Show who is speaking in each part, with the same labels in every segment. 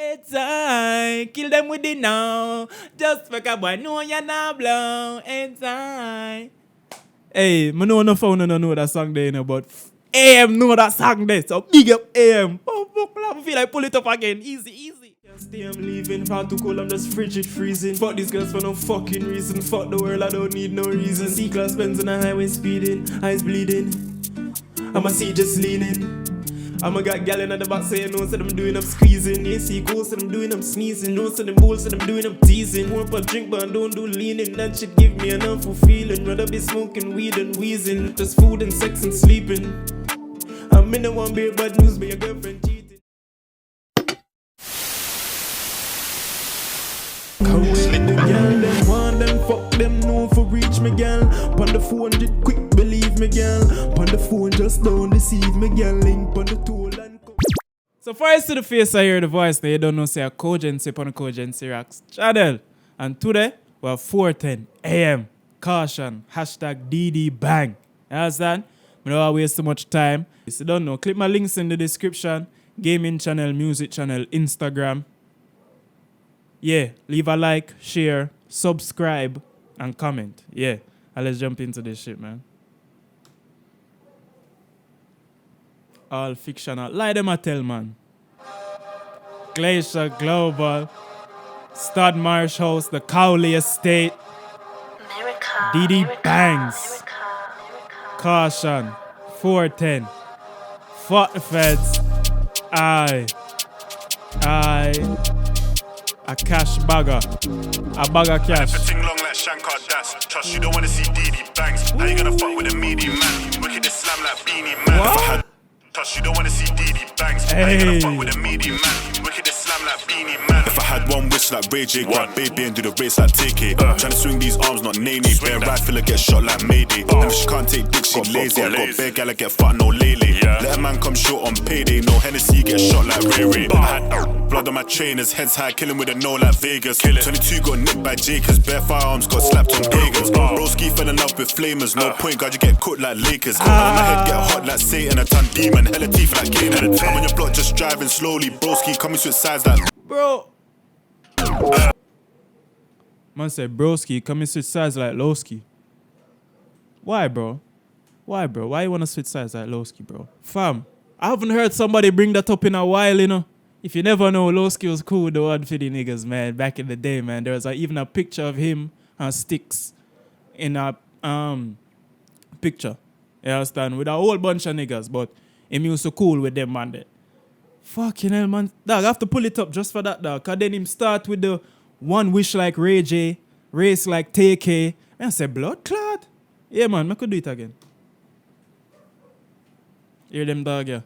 Speaker 1: It's I kill them with it now. Just make a boy know you're not blow. It's I. Hey, I know no phone no know that song there, you know, but AM know that song there. So big up AM. Oh fuck, I feel like pull it up again. Easy. Can't stay, I'm leaving. Far too cold, I'm just frigid freezing. Fuck these girls for no fucking reason. Fuck the world, I don't need no reason. C-class Benz on the highway speeding, eyes bleeding. I'ma see just leaning. I'ma got gal in the back saying no, said I'm doing up squeezing. You see ghosts, said I'm doing up sneezing. No, said them bulls, said I'm doing up teasing. Hope I drink but I don't do leaning. That shit give me an awful feeling. Rather be smoking weed and wheezing. Just food and sex and sleeping. I'm in the one beer bad news, but your girlfriend cheating. Come with the gal, them want them, fuck them, no for reach me gal. Pon the phone, did quick believe me gal. Pon the phone, just don't deceive me gal. Link pon the tool and so far as to the face I hear the voice, they don't know say a Cogency pon the Cogency Rocks channel. And today, we have 4:10 AM. Caution, hashtag DD bang. You understand? I don't waste too much time. If you don't know, click my links in the description. Gaming channel, music channel, Instagram. Yeah, leave a like, share, subscribe, and comment. Yeah, and let's jump into this shit, man. All fictional. Lie them a tell, man. Glacier Global. Stud Marsh House, the Cowley Estate. DD Bangs. Caution. 4:10. Fuck the feds. A cash bagger. A bagger cash.
Speaker 2: Everything long like Shankar Das. Trust you don't wanna see DD Bangs. How you gonna fuck with a meaty man? Wicked this slam like Beanie Man. Trust you don't wanna see DD Bangs. How you gonna fuck with a meaty man? Wicked this slam like Beanie Man. If I had one wish like Ray J, grab baby and do the race like TK. Tryna swing these arms, not nanny. Bare rifle get shot like Mayday. And if she can't take dick, she lazy. I got bare gala get fat, no lele. Let a man come short on payday. No Hennessy, get shot like Ray. I had blood on my trainers, heads high, killing with a no like Vegas. 22 got nicked by Jakers, bare firearms got slapped on pagans. Broski fell in love with flamers, no point, God, you get cooked like Lakers. On my head get hot like Satan, a ton demon, hella teeth like Cayman. I'm on your block just driving slowly, broski coming switch sides like
Speaker 1: bro. Man said broski coming switch sides like Lowski. Why, bro? Why you wanna switch sides like Lowski, bro? Fam, I haven't heard somebody bring that up in a while, you know. If you never know, Lowski was cool, the one for the niggas, man. Back in the day, man, there was even a picture of him and Sticks in a picture. You understand? With a whole bunch of niggas, but him used to cool with them, man. Fucking hell, man. Dog, I have to pull it up just for that, dog. Cause then him start with the one wish like Ray J, race like TK. Man, I say blood clot. Yeah, man, I could do it again. Hear them, dog, yeah.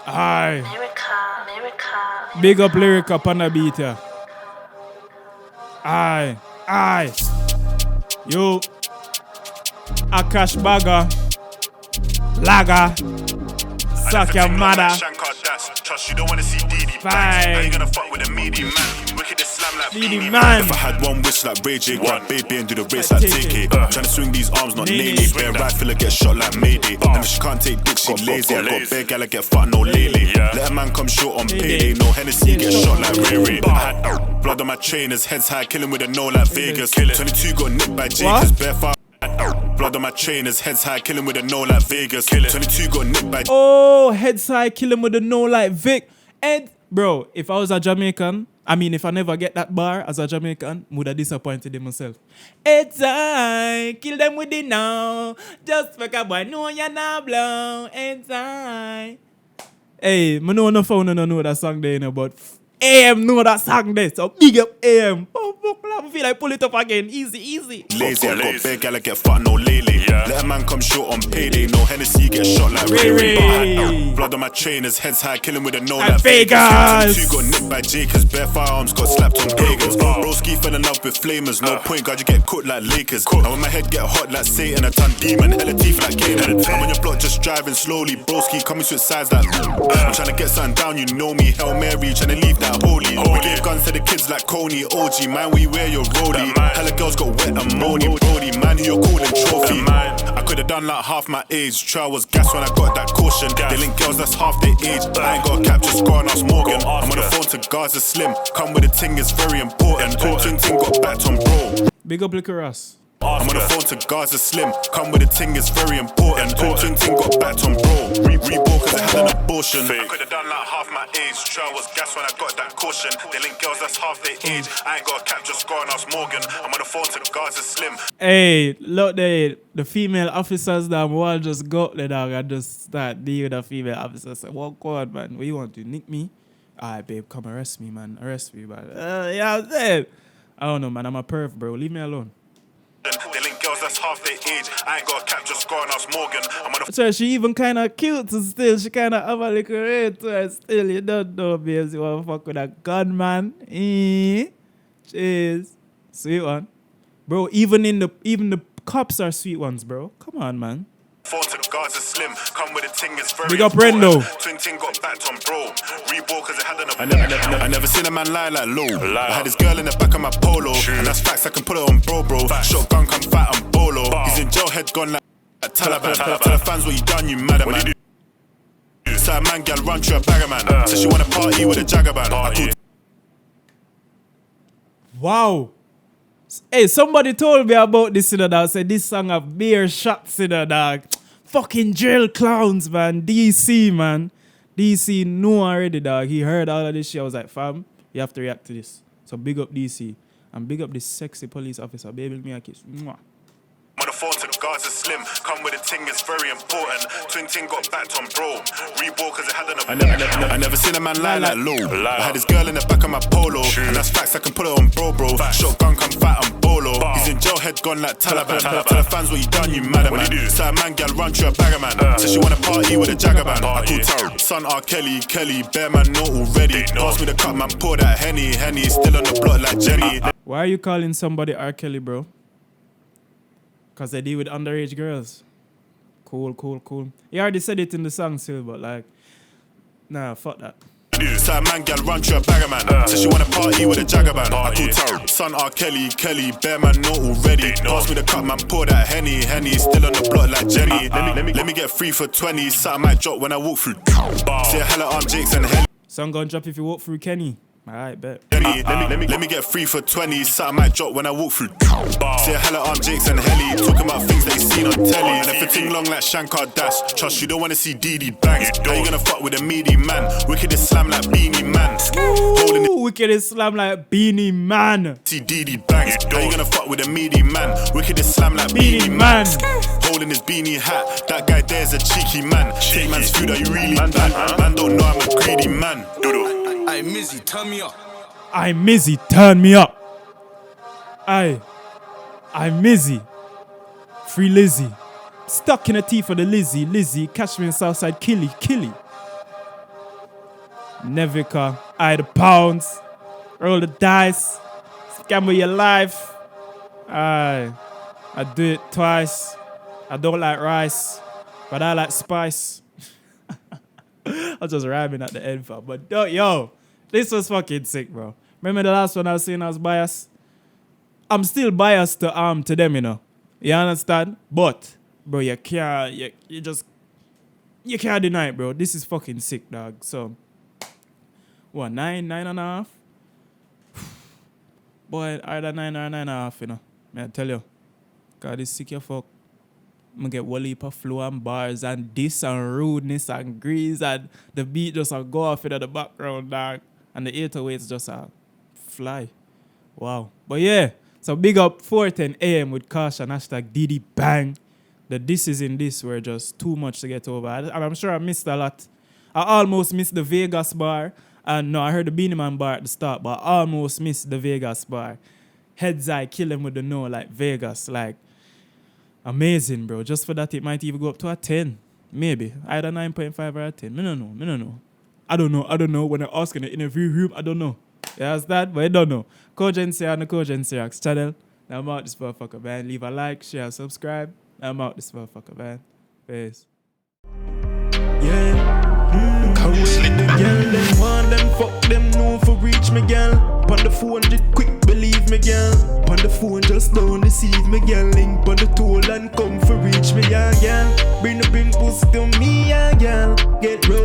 Speaker 1: Aye. Lyrica. Big up Lyrica up on the beat, yeah. Aye. Yo. A cash bagger. Lager. Suck your mother.
Speaker 2: Trust you don't wanna see DD Bangs. How you gonna fuck with a meaty man? Wicked this slam like Beanie
Speaker 1: Man.
Speaker 2: If I had one wish like Ray J, grab baby and do the race like TK. Tryna swing these arms, not nanny. Bare rifle get shot like Mayday. And if she can't take dick, she lazy. I got bare gala get fat, no lele. Let a man come short on payday. No Hennessy, get shot like Ray. I had blood on my trainers, heads high, killing with a no like Vegas. 22 got nicked by Jakers, bare fire. Blood on my trainers, heads high, killing with a no like Vegas. 22 got nicked by.
Speaker 1: Oh, heads high, killing with a no like Vic. And bro, if I was a Jamaican, if I never get that bar as a Jamaican, would have disappointed in myself. It's I kill them with it now. Just make a boy know you're not blow. It's I. Hey, I know no phone no know that song there, you know, but AM know that song there. So big up AM. Oh fuck, I feel like pull it up again. Easy.
Speaker 2: Lazy, I got bare gala get fat, no lele. Let a man come short on payday. No Hennessy, get shot like Ray. Blood on my trainers, heads high, killing with a no like
Speaker 1: Vegas.
Speaker 2: 22 got nicked by Jakers, bare firearms got slapped on pagans. Broski fell in love with flamers, no point, God, you get cooked like Lakers. And when my head get hot like Satan, a ton demon, hella teeth like Cayman. I'm on your block just driving slowly, broski coming switch sides like I'm tryna get something down, you know me, Hail Mary, tryna leave that holy. We gave guns to the kids like Coney, OG, man, we wear your roadie. Hella girls got wet and moany, Brody, man, who you're calling trophy. I could've done like half my age. Trial was gas when I got that caution. They link girls that's half their age. I ain't got a cap, just go and ask Morgan. I'm on the phone to Gaza Slim. Come with a ting, it's very important. Twin ting got backed on bro.
Speaker 1: Big up Liquor Ross.
Speaker 2: I'm on the phone to Gaza Slim. Come with a ting, it's very important. Twin ting got backed on bro. Reebok cause I had an abortion. I could've done like half my age. Trial was gas when I got that caution. They link girls that's half their age. I ain't got a cap, just go and ask Morgan. I'm on the phone to Gaza Slim.
Speaker 1: Hey, look there, the female officers that all just got the dog and just start dealing with the female officers. Say, what God, man? What you want to nick me? Alright, babe, come arrest me, man. Arrest me, man. Yeah, I'm saying. I don't know, man. I'm a perv, bro. Leave me alone.
Speaker 2: They link girls that's half their age. I ain't got a cap, just go and ask Morgan. I'm on the
Speaker 1: so she even kind of cute so still. She kind of have a little rate to her still. You don't know, babes. You want to fuck with a gunman. Cheers. Sweet one. Bro, even the cops are sweet ones, bro. Come on, man.
Speaker 2: phone to Gaza Slim. Come with a ting, it's very
Speaker 1: Big up Rendo.
Speaker 2: Twin ting got backed on bro. Reebok cause it had enough. I never seen a man lie like low. I had this girl in the back of my polo. And that's facts, I can put it on bro. Shotgun come fat on bolo. He's in jail, head gone like Taliban. Tell the fans what you done, you mad man. So a man gal run through a bagger man. So she wanna party with a jaggerban.
Speaker 1: Wow. Hey, somebody told me about this, you know, dog. Said this song have beer shots, you know, dog. Fucking jail clowns, man. DC, man. DC knew already, dog. He heard all of this shit. I was like, fam, you have to react to this. So big up DC. And big up this sexy police officer. Baby, me a kiss. Mwah.
Speaker 2: On the phone to Gaza Slim, come with a ting, it's very important. Twin ting got backed on bro. Reebok cause it had enough. I never seen a man lie like low. I had this girl in the back of my polo. And that's facts, I can put it on bro. Shotgun come fat on bolo. He's in jail, head gone like Taliban. Tell the fans what you done, you mad man. So a man gal run through a bagger man. So she wanna party with a jaggerban. I call Taro. Son R. Kelly, bear man know already. Pass me the cup, man, pour that Henny. Still on the block like Jenny.
Speaker 1: Why are you calling somebody R. Kelly, bro? Because they deal with underage girls. Cool. He already said it in the song still, but like, nah, fuck that.
Speaker 2: So a man gal run through a bagger man. So she wanna party with a jaggerban. I call Taro. Son R. Kelly, bear man know already. Pass me the cup, man, pour that Henny. Still on the block like Jenny. Let me get free for 20. Something might drop when I walk through. See a hella arm Jakes and Helly.
Speaker 1: Song gonna drop if you walk through Kenny. Alright, bet.
Speaker 2: Let me get free for 20. Something might drop when I walk through. See a hella arm Jakes and Helly. Talking about things they seen on telly. And if a ting long like Shankar Das. Trust you don't wanna see DEADIN bangs. How you gonna fuck with a meaty man? Wicked is slam like Beanie Man.
Speaker 1: Ooh, wicked is slam like Beanie Man.
Speaker 2: See DEADIN bangs. How you gonna fuck with a meaty man? Wicked is slam like
Speaker 1: Beanie Man.
Speaker 2: Holding his beanie hat. That guy there's a cheeky man. Take man's food, are you really bad? Man don't know I'm a greedy man.
Speaker 3: Hey, Mizzy, turn me up.
Speaker 1: I'm Mizzy, turn me up. I'm Mizzy. Free Lizzie. Stuck in a tea for the Lizzie, catch me in Southside, Killy. Nevica, the pounds. Roll the dice. Scam with your life. I do it twice. I don't like rice, but I like spice. I was just rhyming at the end, fam. But yo, this was fucking sick, bro. Remember the last one I was saying I was biased? I'm still biased to them, you know. You understand? But, bro, you can't deny it, bro. This is fucking sick, dog. So, what, 9.5? Boy, either 9 or 9.5, you know. May I tell you. God, this sick your fuck. I'm gonna get one heap of flow and bars and this and rudeness and grease and the beat just go off into the background, dog. And the 808s just fly. Wow. But yeah, so big up 4:10 AM with caution, hashtag DD bang. The this is in this were just too much to get over. And I'm sure I missed a lot. I almost missed the Vegas bar. And no, I heard the Beanie Man bar at the start, but I almost missed the Vegas bar. Heads I kill him with the no, like Vegas, like amazing, bro. Just for that, it might even go up to a 10. Maybe. Either 9.5 or a 10. I don't know. I don't know. When I ask in the interview room, I don't know. You understand? But I don't know. Cogency on the Cogency Rocks channel. Now I'm out this motherfucker, man. Leave a like, share, subscribe. Now I'm out this motherfucker, man. Peace.
Speaker 4: Yeah. Come with me, girl. Them want them, fuck them, no for reach me, girl. On the phone, just quick, believe me, girl. On the phone, just don't deceive me, girl. Link on the toll and come for reach me, yeah, girl. Bring pussy to me, yeah, girl. Get roll